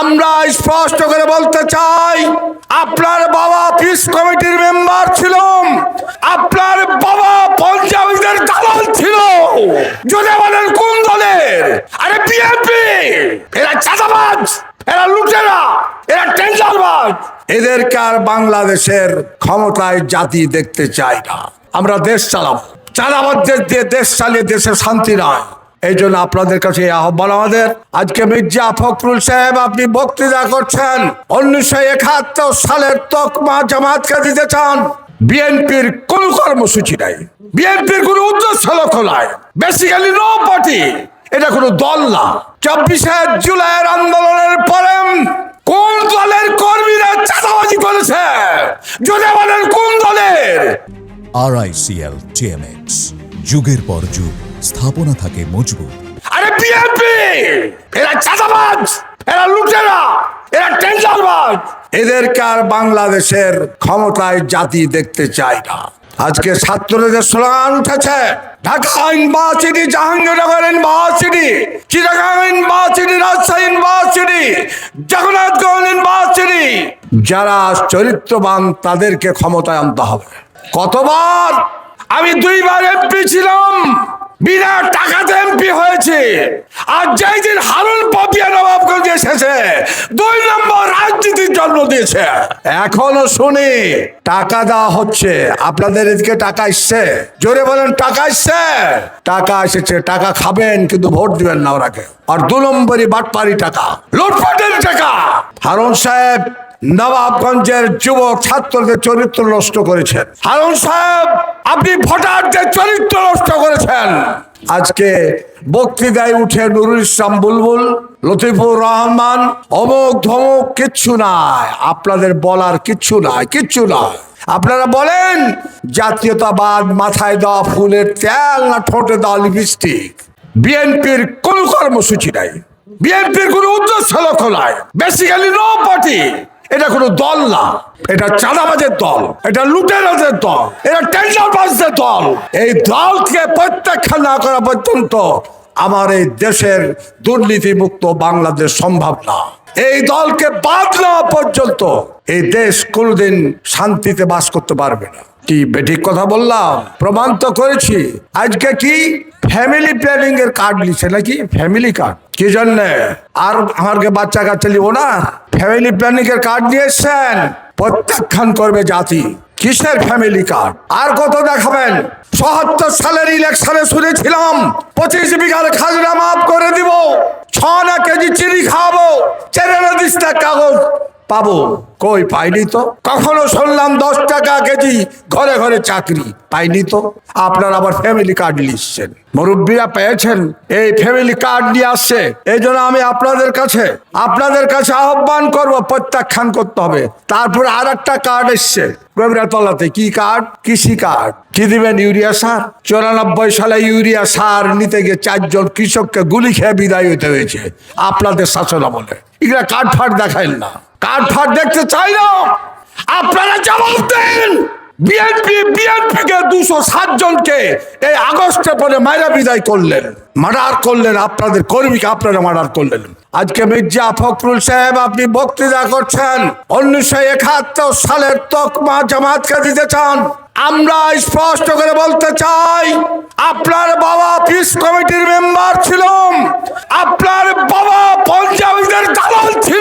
আমরা স্পষ্ট করে বলতে চাই, আপনার বাবা পিস কমিটির মেম্বার ছিল, আপনার বাবা পঞ্জাবিদের দালাল ছিল। যদি বলেন কোন দলের? আরে বিএনপি। এরা চাঁদাবাজ, এরা লুটেরা, এরা টেন্ডারবাজ। এদেরকে আর বাংলাদেশের ক্ষমতায় জাতি দেখতে চায় না। আমরা দেশ চালাবো, চাঁদাবাজদের দিয়ে দেশ চালিয়ে দেশে শান্তি নয়। এই জন্য আপনাদের কাছে আহ্বান আমাদের। আজকে মির্জা ফখরুল সাহেব আপনি বক্তৃতা করছেন 1971 সালের তকমা জামাতকে দিতে চান। বিএনপির কোন কর্মসূচি নাই, বিএনপির কোন উদ্দেশ্য লক্ষ্য নাই, বেসিক্যালি নো পার্টি। এটা কোনো দল না। 24শে জুলাইয়ের আন্দোলনের পরে কোন দলের কর্মীরা চাঁদাবাজি করেছে? যদি বলেন কোন দলের? RICL TMX, যুগের পর যুগ স্থাপনা থাকে মজবুত। আরে বিএনপি। এরা চাঁদাবাজ, এরা লুটেরা, এরা টেন্ডারবাজ। এদেরকে আর বাংলাদেশের ক্ষমতায় জাতি দেখতে চায় না। আজকে ছাত্রদের স্লোগান উঠেছে, Dhaka university, Jahangirnagar university, Chittagong university, Rajshahi university, Jagannathganj university. যারা চরিত্রবান তাদেরকে ক্ষমতায় আনতে হবে। কতবার আমি 2 বার এমপি ছিলাম, বিনা টাকাতে এমপি হয়েছে। আর যেই দিন হারুন পাপিয়া নবাবগঞ্জ এসেছে 2 নম্বর রাজনীতির জন্ম দিয়েছে। এখনো শুনি টাকা দেওয়া হচ্ছে। আপনাদের এদিকে টাকা এসছে? জোরে বলেন টাকা এসছে? টাকা এসেছে, টাকা খাবেন কিন্তু ভোট দিবেন না ওরাকে। আর 2 নম্বরই বাটপারি টাকা, লুটপাটের টাকা। হারুন সাহেব নবাবগঞ্জের যুবক ছাত্রদের চরিত্র নষ্ট করেছেন। হারুন সাহেব আপনি ভোটারদের চরিত্র নষ্ট করেছেন। আজকে বক্তৃতায় উঠে নুরুল ইসলাম বুলবুল, লতিফুর রহমান, অমুক ধমক কিচ্ছু নাই। আপনাদের বলার কিচ্ছু নাই, কিচ্ছু নাই। আপনারা বলেন জাতীয়তাবাদ মাথায় দেওয়া ফুলের তেল না ঠোঁটে দেওয়া লিপস্টিক। বিএনপির কোন কর্মসূচি নাই, বিএনপির কোন উদ্দেশ্য লক্ষ্য নাই, বেসিক্যালি নো পার্টি। এটা কোনো দল না, এটা চাঁদাবাজের দল, এটা লুটেরাদের দল, এটা টেন্ডারবাজদের দল। এই দলকে প্রত্যাখ্যান না করা পর্যন্ত আমার এই দেশের দুর্নীতিমুক্ত বাংলাদেশ সম্ভব না। এই দলকে বাদ নেওয়া পর্যন্ত এই দেশ কোনোদিন শান্তিতে বাস করতে পারবে না। কি বেঠিক কথা বললাম? প্রমাণ তো করেছি। আজকে কি ফ্যামিলি প্ল্যানিং এর কার্ড লিখছে নাকি? ফ্যামিলি কার্ড কি জন্য? আর আমাকে বাচ্চা কাচ্চা লিব না? ফ্যামিলি প্ল্যানিং এর কার্ড নিয়ে এসছেন, প্রত্যাখ্যান করবে জাতি। কিসের ফ্যামিলি কার্ড? আর কত দেখাবেন? ৭৪ সালের ইলেকশনে শুনেছিলাম 25 বিঘার খাজনা মাফ করে দিব, 6 কেজি চিনি খাওয়াবো, 4 দিস্তা কাগজ পাবো। কই পাইনি তো। কখনো শুনলাম 10 টাকা কেজি ঘরে ঘরে চাকরি, পাইনি তো। আপনারা আবার ফ্যামিলি কার্ড লিখছেন। মুরব্বীরা পেয়েছেন, এই ফ্যামিলি কার্ড নিয়ে আসছে। এই জন্য আমি আপনাদের কাছে আহ্বান করব, প্রত্যাখ্যান করতে হবে। তারপর আর একটা কার্ড এসছে তলাতে। কি কার্ড? কৃষি কার্ড। কি দিবেন? ইউরিয়া সার। 94 সালে ইউরিয়া সার নিতে গিয়ে 4 জন কৃষককে গুলি খেয়ে বিদায় হইতে হয়েছে আপনাদের শাসনামলে। এগুলা কার্ড ফাট দেখাইল না, কার্ড ফাট দেখতে চাই না। আপনারা জবাব দেন। বিএনপিকে 207 জনকে এই আগস্টে পরে মাইরা বিদায় করলেন, মার্ডার করলেন। আপনাদের কর্মীকে আপনারা মার্ডার করলেন। আজকে মির্জা ফখরুল সাহেব আপনি বক্তৃতা করছেন 1971 সালের তকমা জামাতকে দিতে চান। আমরা স্পষ্ট করে বলতে চাই, আপনার বাবা পিস কমিটির মেম্বার ছিল, আপনার বাবা পঞ্জাবিদের দালাল ছিল।